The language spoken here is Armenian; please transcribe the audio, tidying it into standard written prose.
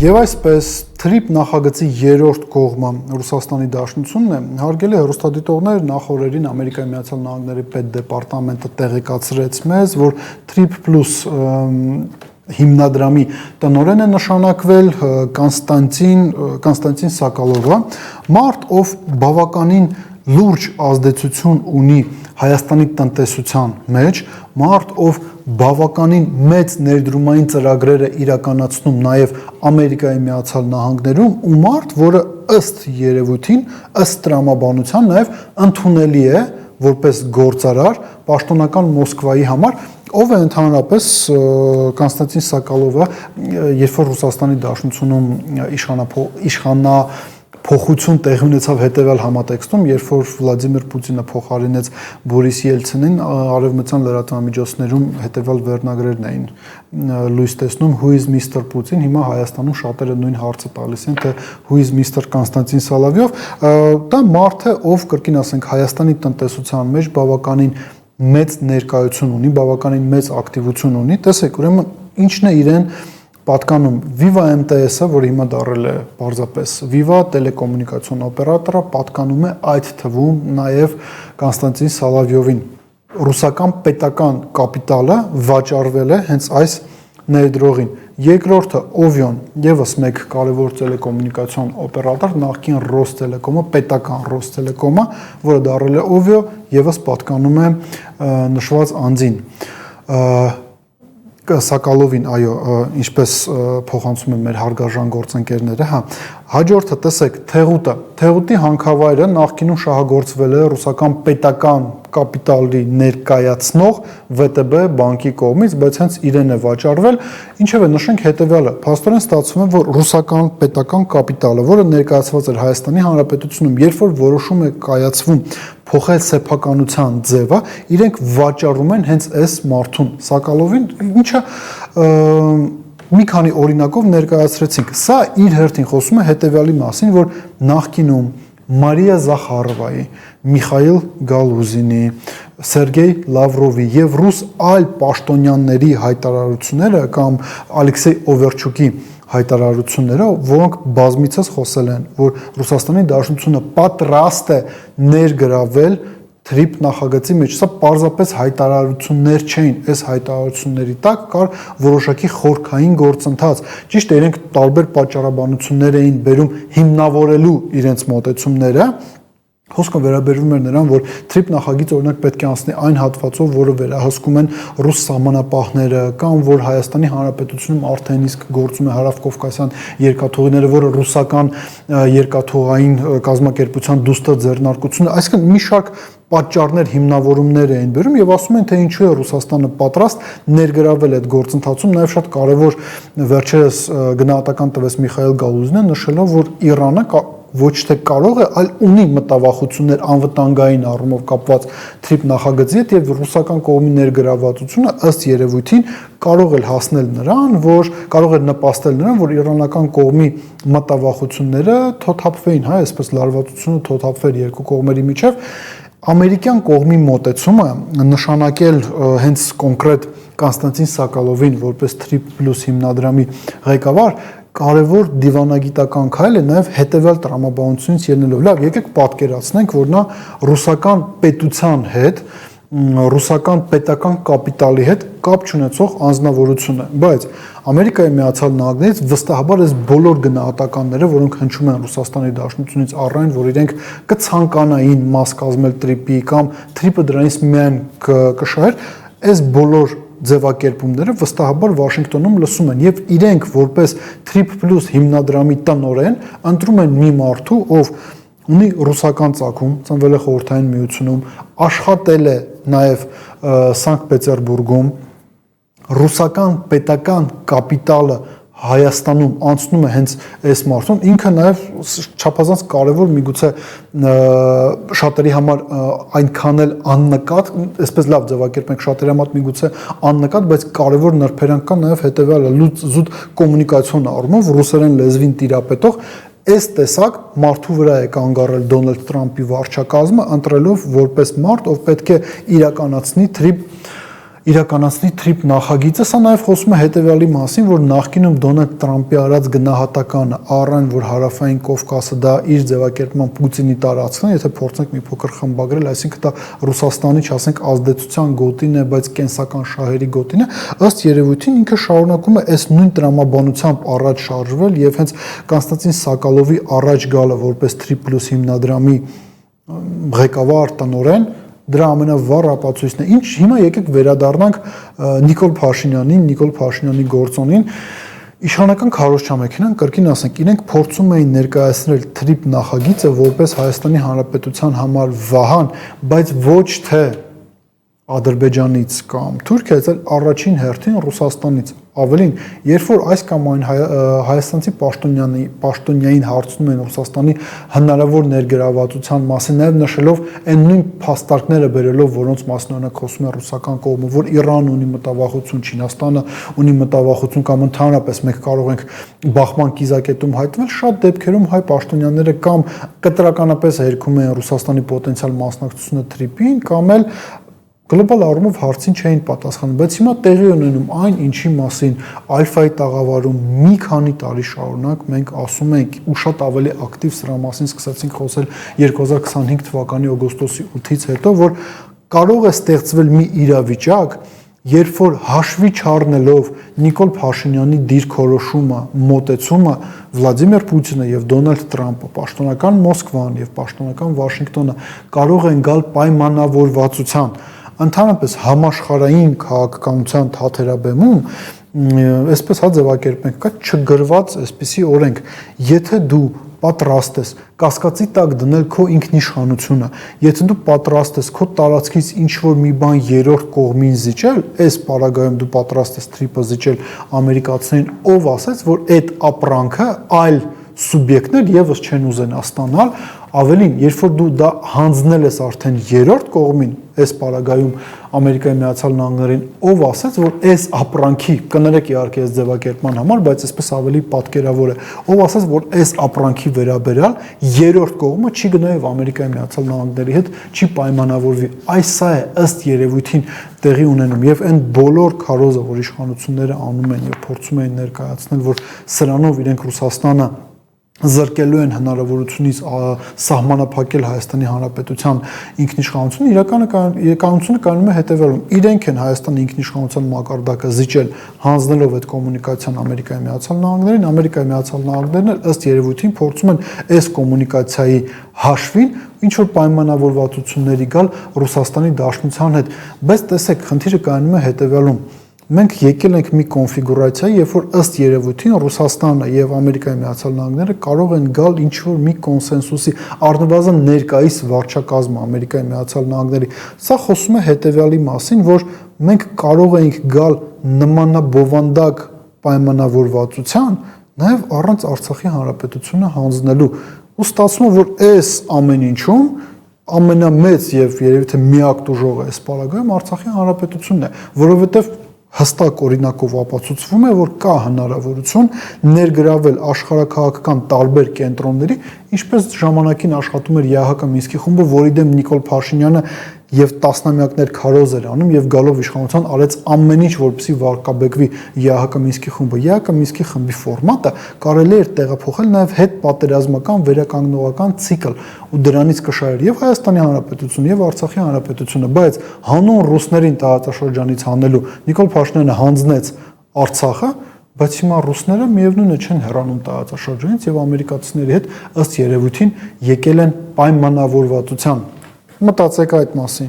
Եվ այսպես թրիփ նախագծի երրորդ կողմը Ռուսաստանի Դաշնությունն է, հարգելի հեռուստադիտողներ, նախորդին Ամերիկայի Միացյալ Նահանգների պետդեպարտամենտը տեղեկացրեց մեզ, որ թրիփ պլյուս հիմնադրամի տնօրեն է նշանակվել Կոնստանտին Սոկոլովը, մարդ, ով բավականին լուրջ ազդեցություն ունի Հայաստանի տնտեսության մեջ, մարդ, ով բավականին մեծ ներդրումային ծրագրեր է իրականացնում նաև Ամերիկայի Միացյալ Նահանգներում ու մարդ, որը ըստ երևույթին, ըստ տրամաբանության նաև ընդունելի է որպես գործարար պաշտոնական Մոսկվայի համար, ով է ընդհանրապես Կոնստանտին Սոկոլովը, երբ որ Ռուսաստանի Դաշնությունում իշխանափոխություն տեղի ունեցավ հետևյալ համատեքստում, երբ որ Վլադիմիր Պուտինը փոխարինեց Բորիս Ելցինին, արևմտյան լրատվամիջոցներում հետևյալ վերնագրերն էին լույս տեսնում Who is Mr. Putin, հիմա Հայաստանում շատերը նույն հարցը տալիս են, թե Who is Mr. Կոնստանտին Սոլովյով, դա մարդ է, ով կրկին ասենք Հայաստանի տնտեսության մեջ բավականին մեծ ներկայություն ունի, բավականին մեծ ակտիվություն ունի, տեսեք, ուրեմն ինչն է իրեն պատկանում Viva MTS-ը, որը հիմա դառել է պարզապես Viva տելեկոմունիկացիոն օպերատորը, պատկանում է այդ թվում նաև Կոնստանտին Սոլովյովին։ Ռուսական պետական կապիտալը վաճառվել է հենց այս ներդրողին։ Երկրորդը Ovion, եւս մեկ կարևոր տելեկոմունիկացիոն օպերատոր, նախկին Ռոստելեկոմը, պետական Ռոստելեկոմը, որը դառել է Ovio, եւս պատկանում է նշված անձին։ Սոկոլովին, այո, ինչպես փոխանցում են մեր հարգարժան գործընկերները, հա։ Հաջորդը տեսեք, Թեղուտի հանքավայրը նախկինում շահագործվել է ռուսական պետական կապիտալի ներկայացնող ՎՏԲ բանկի կողմից, բայց հենց իրեն է վաճառվել, ինչևէ նշենք հետևյալը, փաստորեն ստացվում է, որ ռուսական պետական կապիտալը, որը ներկայացված էր Հայաստանի Հանրապետությունում, երբ որ որոշում է կայացվում փոխել սեփականության ձևը, իրենք վաճառում են հենց այս մարդուն Սոկոլովին, ինչը մի քանի օրինակով ներկայացրեցինք։ Սա իր հերթին խոսում է հետևյալի մասին, որ նախկինում Մարիա Զախարովայի, Միխայիլ Գալուզինի, Սերգեյ Լավրովի եւ ռուս այլ պաշտոնյաների հայտարարությունները կամ Ալեքսեյ Օվերչուկի հայտարարությունները, որոնք բազմիցս խոսել են, որ Ռուսաստանի Դաշնությունը պատրաստ է ներգրավել թրիփ նախագծի մեջ, սա պարզապես հայտարարություններ չէին, այս հայտարարությունների տակ կար որոշակի խորքային գործընթաց, ճիշտ է, իրենք տարբեր պատճառաբանություններ էին բերում հիմնավորելու իրենց մոտեցումները, խոսքը վերաբերվում էր նրան, որ թրիփ նախագիծը օրինակ պետք է անցնի այն հատվածով, որը վերահսկում են ռուս սահմանապահները, կամ որ Հայաստանի Հանրապետությունում արդեն իսկ գործում է հարավկովկասյան երկաթուղիները, որը ռուսական երկաթուղային կազմակերպության դուստր ձեռնարկությունը, այսինքն մի շարք պատճառներ, հիմնավորումներ էին բերում եւ ասում են, թե ինչու է Ռուսաստանը պատրաստ ներգրավել այդ գործընթացում, նաեւ շատ կարեւոր վերջերս գնահատական տվեց Միխայիլ Գալուզինը, նշելով, որ Իրանը ոչ թե կարող է, այլ ունի մտավախություններ անվտանգային առումով կապված թրիփ նախագծի հետ եւ ռուսական կողմի ներգրավվածությունը ըստ երևույթին կարող է հասնել նրան, որ կարող է նպաստել նրան, որ իրանական կողմի մտավախությունները թոթափվեին, հա, այսպես լարվածությունը թոթափվեր երկու կողմերի միջև։ Ամերիկյան կողմի մոտեցումը նշանակել հենց կոնկրետ Կոնստանտին Սոկոլովին որպես թրիփ պլյուս հիմնադրամի ղեկավար կարևոր դիվանագիտական քայլ է նաև հետևյալ տրամաբանությունից ելնելով։ Լավ, եկեք պատկերացնենք, որ նա ռուսական պետության հետ, ռուսական պետական կապիտալի հետ կապ չունեցող անձնավորություն է, բայց Ամերիկայի Միացյալ Նահանգներից վստահաբար այս բոլոր գնահատականները, որոնք հնչում են Ռուսաստանի Դաշնությունից առայն, որ իրենք կցանկանային մաս կազմել թրիփի կամ թրիփը դրանից միայն կշահեր, այս բոլոր ձևակերպումները վստահաբար Վաշինգտոնում լսում են եւ իրենք որպես թրիփ պլյուս հիմնադրամի տնօրեն ընտրում են մի մարդու, ով ունի ռուսական ծագում, ծնվել է Խորհրդային Միությունում, աշխատել է նաեւ Սանկտ Պետերբուրգում, ռուսական պետական կապիտալը Հայաստանում անցնում է հենց այս մարդուն, ինքը նաև չափազանց կարևոր միգուցե շատերի համար այնքան էլ աննկատ, այսպես լավ ձևակերպենք շատերի համար միգուցե աննկատ, բայց կարևոր նրբերանգ կա նաև հետևյալը զուտ կոմունիկացիոն առումով ռուսերեն լեզվին տիրապետող այս տեսակ մարդու վրա է կանգ առել Դոնալդ Թրամփի վարչակազմը, ընտրելով որպես մարդ, ով պետք է իրականացնի թրիփ իրականացնի թրիփ նախագիծը, սա նաև խոսում է հետևյալի մասին, որ նախկինում Դոնալդ Տրամպի արած գնահատականը առայն, որ հարավային Կովկասը դա իր ձևակերպման Պուտինի տարածքն է, եթե փորձենք մի փոքր խմբագրել, այսինքն դա Ռուսաստանի, չասենք, ազդեցության գոտին է, բայց կենսական շահերի գոտին է, ըստ երևույթին ինքը շարունակում է այս նույն տրամաբանությամբ առաջ շարժվել եւ հենց Կոնստանտին Սակալովի առաջ գալը որպես Թրիպլյուս հիմնադրամի ղեկավար տնօրեն դրա ամենավառ ապացույցն է։ Ինչ հիմա եկեք վերադառնանք Նիկոլ Փաշինյանի գործոնին, իշխանական քարոզչամեքենան կրկին ասենք, իրենք փորձում էին ներկայացնել թրիփ նախագիծը որպես Հայաստանի Հանրապետության համար վահան, բայց ոչ թե Ադրբեջանից կամ Թուրքիայից, այլ առաջին հերթին Ռուսաստանից։ Ավելին, երբ որ այս կամ այն հայաստանցի պաշտոնյային հարցնում են Ռուսաստանի հնարավոր ներգրավվածության մասին, նաև նշելով այն նույն փաստարկները բերելով, որոնց մասին օրինակ խոսում է ռուսական կողմը, որ Իրանը ունի մտավախություն, Չինաստանը ունի մտավախություն կամ ընդհանրապես մենք կարող ենք բախման կիզակետում հայտնվել, շատ դեպքերում հայ պաշտոնյաները կամ կտրականապես հերքում են Ռուսաստանի պոտենցիալ մասնակցությունը թրիփին, կամ էլ գլոբալ առումով հարցին չէին պատասխանում, բայց հիմա տեղի ունենում այն, ինչի մասին Ալֆայի տաղավարում մի քանի տարի շարունակ մենք ասում ենք ու շատ ավելի ակտիվ սրա մասին սկսեցինք խոսել 2025 թվականի օգոստոսի 8-ից հետո, որ կարող է ստեղծվել մի իրավիճակ, երբ որ հաշվի չառնելով Նիկոլ Փաշինյանի դիրքորոշումը, մոտեցումը Վլադիմիր Պուտինը եւ Դոնալդ Տրամպը, պաշտոնական Մոսկվան եւ պաշտոնական Վաշինգտոնը կարող են գալ պայմանավորվածության ընդհանրապես համաշխարհային քաղաքականության թաթերաբեմում, այսպես հա ձևակերպենք, կա չգրված այսպիսի օրենք, եթե դու պատրաստ ես կասկածի տակ դնել քո ինքնիշխանությունը, եթե դու պատրաստ ես քո տարածքից ինչ-որ մի բան երրորդ կողմին զիջել, այս պարագայում դու պատրաստ ես թրիփը զիջել ամերիկացիներին, ով ասեց, որ այդ ապրանքը այլ սուբյեկտներ եւս չեն ուզենա ստանալ, ավելին, երբ որ դու դա հանձնել ես արդեն երրորդ կողմին, այս պարագայում Ամերիկայի Միացյալ Նահանգներին, ով ասեց, որ այս ապրանքի, կներեք իհարկե այս ձևակերպման համար, բայց այսպես ավելի պատկերավոր է, ով ասեց, որ այս ապրանքի վերաբերյալ երրորդ կողմը չի գնա եւ Ամերիկայի Միացյալ Նահանգների հետ չի պայմանավորվի։ Այս սա է ըստ երևույթին տեղի ունենում եւ այն բոլոր քարոզը, որ իշխանությունները անում են եւ փորձում են ներկայացնել, որ սրանով իրենք Ռուսաստանը զրկելու են հնարավորությունից սահմանափակել Հայաստանի Հանրապետության ինքնիշխանությունը, իրականությունը կայանում է հետևյալում. իրենք են Հայաստանի ինքնիշխանության մակարդակը զիջել հանձնելով այդ կոմունիկացիան Ամերիկայի Միացյալ Նահանգներին, Ամերիկայի Միացյալ Նահանգներն էլ ըստ երևույթին փորձում են այս կոմունիկացիայի հաշվին ինչ որ պայմանավորվածությունների գալ Ռուսաստանի Դաշնության հետ, բայց տեսեք, խնդիրը կայանում է հետևյալում. մենք եկել ենք մի կոնֆիգուրացիա, երբ որ ըստ երևույթին Ռուսաստանը եւ Ամերիկայի Միացյալ Նահանգները կարող են գալ ինչ որ մի կոնսենսուսի, առնվազն ներկայիս վարչակազմը Ամերիկայի Միացյալ Նահանգների։ Սա խոսում է հետեւյալի մասին, որ մենք կարող ենք գալ նմանաբովանդակ պայմանավորվածության նաեւ առանց Արցախի Հանրապետությունը հանձնելու։ Ու ստացվում է, որ այս ամեն ինչում ամենամեծ եւ երևի թե միակ դժողը այս պարագայում Արցախի Հանրապետությունն է, որովհետեւ հստակ օրինակով ապացուցվում է, որ կա հնարավորություն ներգրավել աշխարհաքաղաքական տարբեր կենտրոնների, ինչպես ժամանակին աշխատում էր ԵԱՀԿ Մինսկի խումբը, որի դեմ Նիկոլ Փաշինյանը եւ տասնամյակներ քարոզ էր անում եւ գալով իշխանության արեց ամեն ինչ, որպեսզի վարկաբեկվի ԵԱՀԿ Մինսկի խումբը։ ԵԱՀԿ Մինսկի խմբի ֆորմատը կարելի էր տեղափոխել նաեւ հետ պատերազմական վերականգնողական ցիկլ ու դրանից կշահեր եւ Հայաստանի Հանրապետությունը եւ Արցախի Հանրապետությունը, բայց հանուն ռուսներին տարածաշրջանից հանելու Նիկոլ Փաշինյանը հանձնեց Արցախը, բայց հիմա ռուսները միևնույնը չեն հեռանում տարածաշրջանից եւ ամերիկացիների հետ ըստ երևույթին եկել են պայմանավորվածության։ Մտածեք այդ մասին։